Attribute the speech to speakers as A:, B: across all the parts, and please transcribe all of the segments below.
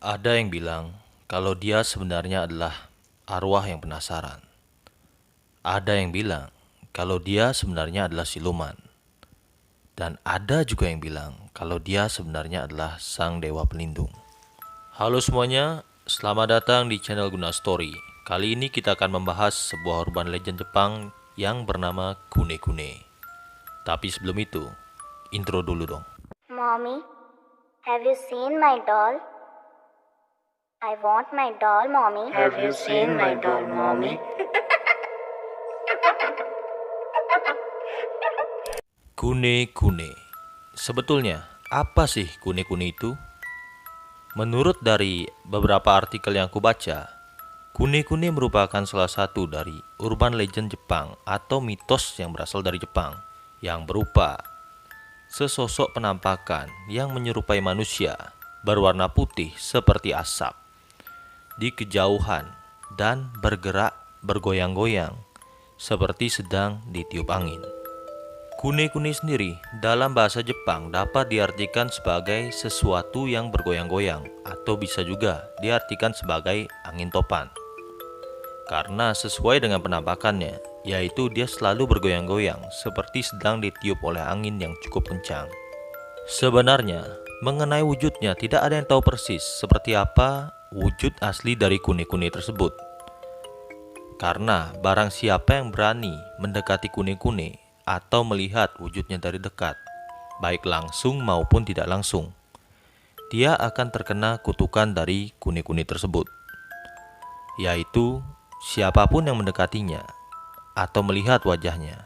A: Ada yang bilang kalau dia sebenarnya adalah arwah yang penasaran. Ada yang bilang kalau dia sebenarnya adalah siluman. Dan ada juga yang bilang kalau dia sebenarnya adalah sang dewa pelindung. Halo semuanya, selamat datang di channel Guna Story. Kali ini kita akan membahas sebuah urban legend Jepang yang bernama Kune Kune. Tapi sebelum itu, intro dulu dong.
B: Mommy, have you seen my doll? I want my doll, Mommy.
C: Have you seen my doll, Mommy?
A: Kune Kune. Sebetulnya, apa sih Kune Kune itu? Menurut dari beberapa artikel yang aku baca, Kune Kune merupakan salah satu dari urban legend Jepang atau mitos yang berasal dari Jepang yang berupa sesosok penampakan yang menyerupai manusia berwarna putih seperti asap di kejauhan dan bergerak bergoyang-goyang seperti sedang ditiup angin. Kune Kune sendiri dalam bahasa Jepang dapat diartikan sebagai sesuatu yang bergoyang-goyang atau bisa juga diartikan sebagai angin topan. Karena sesuai dengan penampakannya, yaitu dia selalu bergoyang-goyang seperti sedang ditiup oleh angin yang cukup kencang. Sebenarnya, mengenai wujudnya tidak ada yang tahu persis seperti apa wujud asli dari Kune Kune tersebut. Karena barang siapa yang berani mendekati Kune Kune atau melihat wujudnya dari dekat, baik langsung maupun tidak langsung, dia akan terkena kutukan dari Kune Kune tersebut, yaitu siapapun yang mendekatinya atau melihat wajahnya,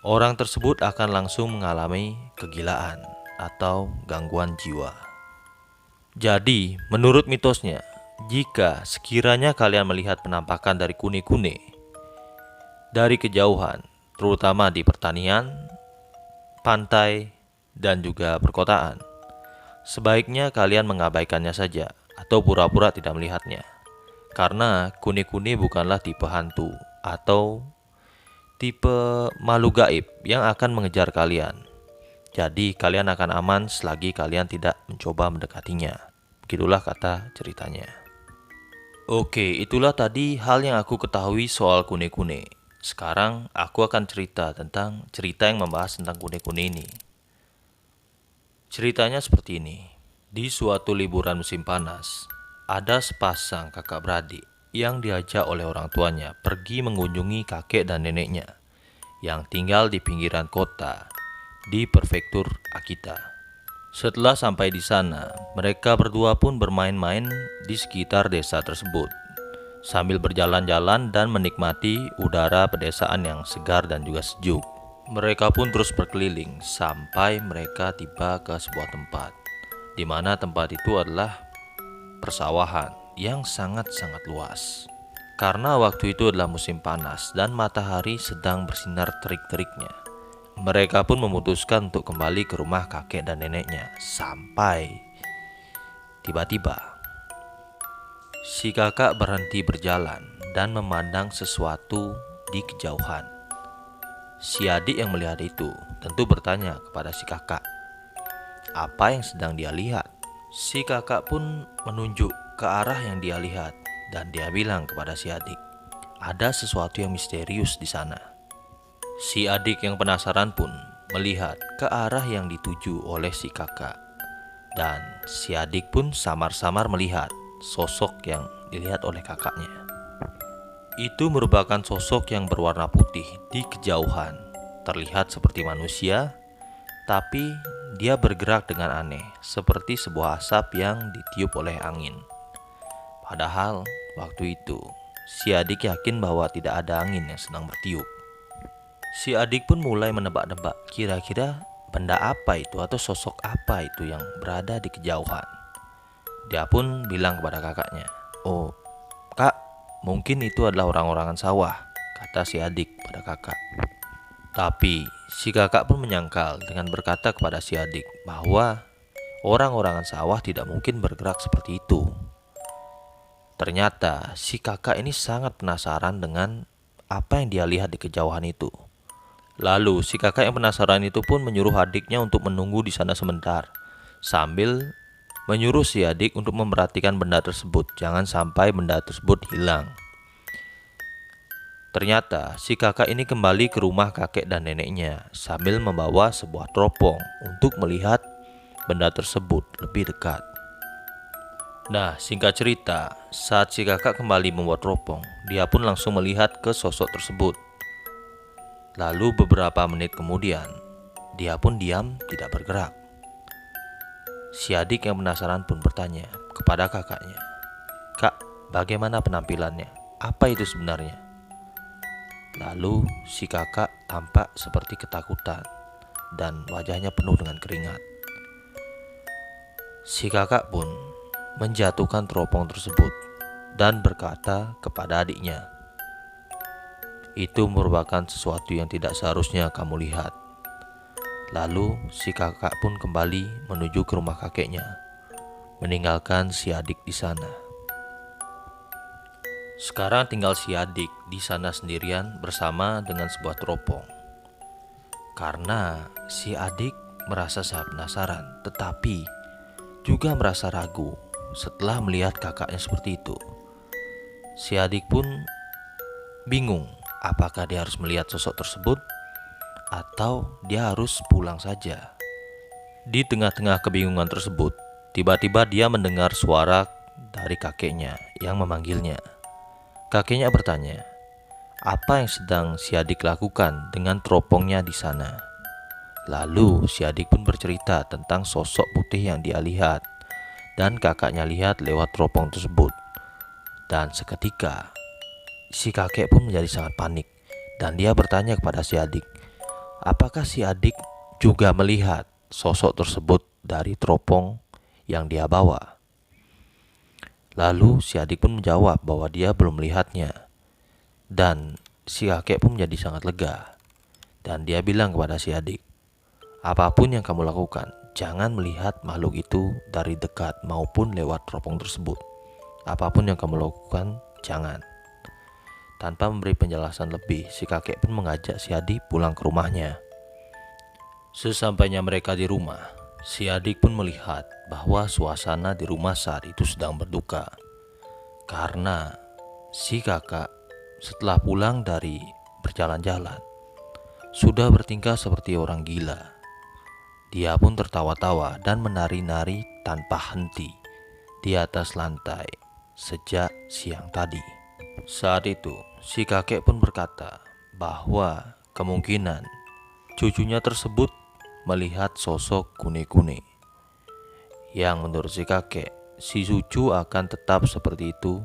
A: orang tersebut akan langsung mengalami kegilaan atau gangguan jiwa. Jadi, menurut mitosnya, jika sekiranya kalian melihat penampakan dari Kune Kune dari kejauhan, terutama di pertanian, pantai, dan juga perkotaan, sebaiknya kalian mengabaikannya saja atau pura-pura tidak melihatnya. Karena Kune Kune bukanlah tipe hantu atau tipe makhluk gaib yang akan mengejar kalian. Jadi kalian akan aman selagi kalian tidak mencoba mendekatinya. Begitulah kata ceritanya. Oke, itulah tadi hal yang aku ketahui soal Kune Kune. Sekarang aku akan cerita tentang cerita yang membahas tentang Kune Kune ini. Ceritanya seperti ini. Di suatu liburan musim panas, ada sepasang kakak beradik yang diajak oleh orang tuanya pergi mengunjungi kakek dan neneknya yang tinggal di pinggiran kota di prefektur Akita. Setelah sampai di sana, mereka berdua pun bermain-main di sekitar desa tersebut sambil berjalan-jalan dan menikmati udara pedesaan yang segar dan juga sejuk. Mereka pun terus berkeliling sampai mereka tiba ke sebuah tempat, di mana tempat itu adalah persawahan yang sangat-sangat luas. Karena waktu itu adalah musim panas dan matahari sedang bersinar terik-teriknya, mereka pun memutuskan untuk kembali ke rumah kakek dan neneknya. Sampai tiba-tiba si kakak berhenti berjalan dan memandang sesuatu di kejauhan. Si adik yang melihat itu tentu bertanya kepada si kakak, apa yang sedang dia lihat? Si kakak pun menunjuk ke arah yang dia lihat dan dia bilang kepada si adik, ada sesuatu yang misterius di sana. Si adik yang penasaran pun melihat ke arah yang dituju oleh si kakak. Dan si adik pun samar-samar melihat sosok yang dilihat oleh kakaknya. Itu merupakan sosok yang berwarna putih di kejauhan. Terlihat seperti manusia, tapi dia bergerak dengan aneh, seperti sebuah asap yang ditiup oleh angin. Padahal waktu itu si adik yakin bahwa tidak ada angin yang sedang bertiup. Si adik pun mulai menebak-nebak kira-kira benda apa itu atau sosok apa itu yang berada di kejauhan. Dia pun bilang kepada kakaknya, "Oh, kak, mungkin itu adalah orang-orangan sawah," kata si adik pada kakak. Tapi si kakak pun menyangkal dengan berkata kepada si adik bahwa orang-orangan sawah tidak mungkin bergerak seperti itu. Ternyata si kakak ini sangat penasaran dengan apa yang dia lihat di kejauhan itu. Lalu si kakak yang penasaran itu pun menyuruh adiknya untuk menunggu di sana sebentar sambil menyuruh si adik untuk memperhatikan benda tersebut, jangan sampai benda tersebut hilang. Ternyata si kakak ini kembali ke rumah kakek dan neneknya sambil membawa sebuah teropong untuk melihat benda tersebut lebih dekat. Nah, singkat cerita, saat si kakak kembali membawa teropong, dia pun langsung melihat ke sosok tersebut. Lalu beberapa menit kemudian, dia pun diam tidak bergerak. Si adik yang penasaran pun bertanya kepada kakaknya, "Kak, bagaimana penampilannya? Apa itu sebenarnya?" Lalu si kakak tampak seperti ketakutan dan wajahnya penuh dengan keringat. Si kakak pun menjatuhkan teropong tersebut dan berkata kepada adiknya, "Itu merupakan sesuatu yang tidak seharusnya kamu lihat." Lalu si kakak pun kembali menuju ke rumah kakeknya, meninggalkan si adik di sana. Sekarang tinggal si adik di sana sendirian bersama dengan sebuah teropong. Karena si adik merasa sangat penasaran, tetapi juga merasa ragu setelah melihat kakaknya seperti itu. Si adik pun bingung apakah dia harus melihat sosok tersebut atau dia harus pulang saja. Di tengah-tengah kebingungan tersebut, tiba-tiba dia mendengar suara dari kakeknya yang memanggilnya. Kakeknya bertanya, apa yang sedang si adik lakukan dengan teropongnya di sana. Lalu si adik pun bercerita tentang sosok putih yang dia lihat dan kakaknya lihat lewat teropong tersebut. Dan seketika si kakek pun menjadi sangat panik dan dia bertanya kepada si adik, apakah si adik juga melihat sosok tersebut dari teropong yang dia bawa. Lalu si adik pun menjawab bahwa dia belum melihatnya. Dan si kakek pun menjadi sangat lega. Dan dia bilang kepada si adik, apapun yang kamu lakukan, jangan melihat makhluk itu dari dekat maupun lewat teropong tersebut. Apapun yang kamu lakukan, jangan. Tanpa memberi penjelasan lebih, si kakek pun mengajak si adik pulang ke rumahnya. Sesampainya mereka di rumah, si adik pun melihat bahwa suasana di rumah saat itu sedang berduka. Karena si kakak setelah pulang dari berjalan-jalan sudah bertingkah seperti orang gila. Dia pun tertawa-tawa dan menari-nari tanpa henti di atas lantai sejak siang tadi. Saat itu si kakek pun berkata bahwa kemungkinan cucunya tersebut melihat sosok kune-kune. Yang menurut si kakek, si cucu akan tetap seperti itu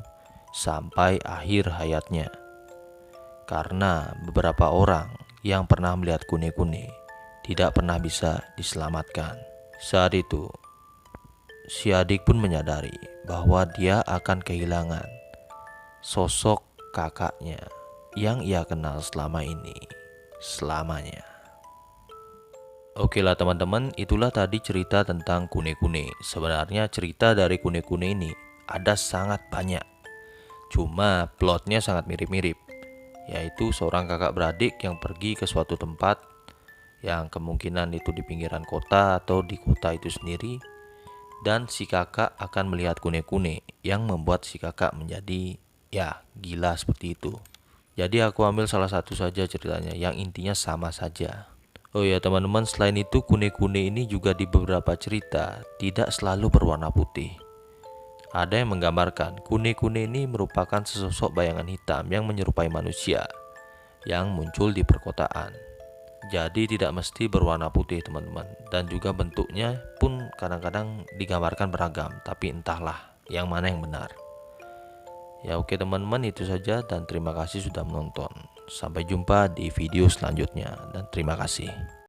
A: sampai akhir hayatnya. Karena beberapa orang yang pernah melihat kune-kune tidak pernah bisa diselamatkan. Saat itu, si adik pun menyadari bahwa dia akan kehilangan sosok kakaknya yang ia kenal selama ini, selamanya. Oke lah teman-teman, itulah tadi cerita tentang kune-kune. Sebenarnya cerita dari kune-kune ini ada sangat banyak. Cuma plotnya sangat mirip-mirip, yaitu seorang kakak beradik yang pergi ke suatu tempat yang kemungkinan itu di pinggiran kota atau di kota itu sendiri. Dan si kakak akan melihat kune-kune yang membuat si kakak menjadi gila seperti itu. Jadi aku ambil salah satu saja ceritanya yang intinya sama saja. Oh ya teman-teman, selain itu kune-kune ini juga di beberapa cerita tidak selalu berwarna putih. Ada yang menggambarkan kune-kune ini merupakan sesosok bayangan hitam yang menyerupai manusia yang muncul di perkotaan. Jadi tidak mesti berwarna putih teman-teman. Dan juga bentuknya pun kadang-kadang digambarkan beragam, tapi entahlah yang mana yang benar. Ya oke teman-teman, itu saja dan terima kasih sudah menonton. Sampai jumpa di video selanjutnya dan terima kasih.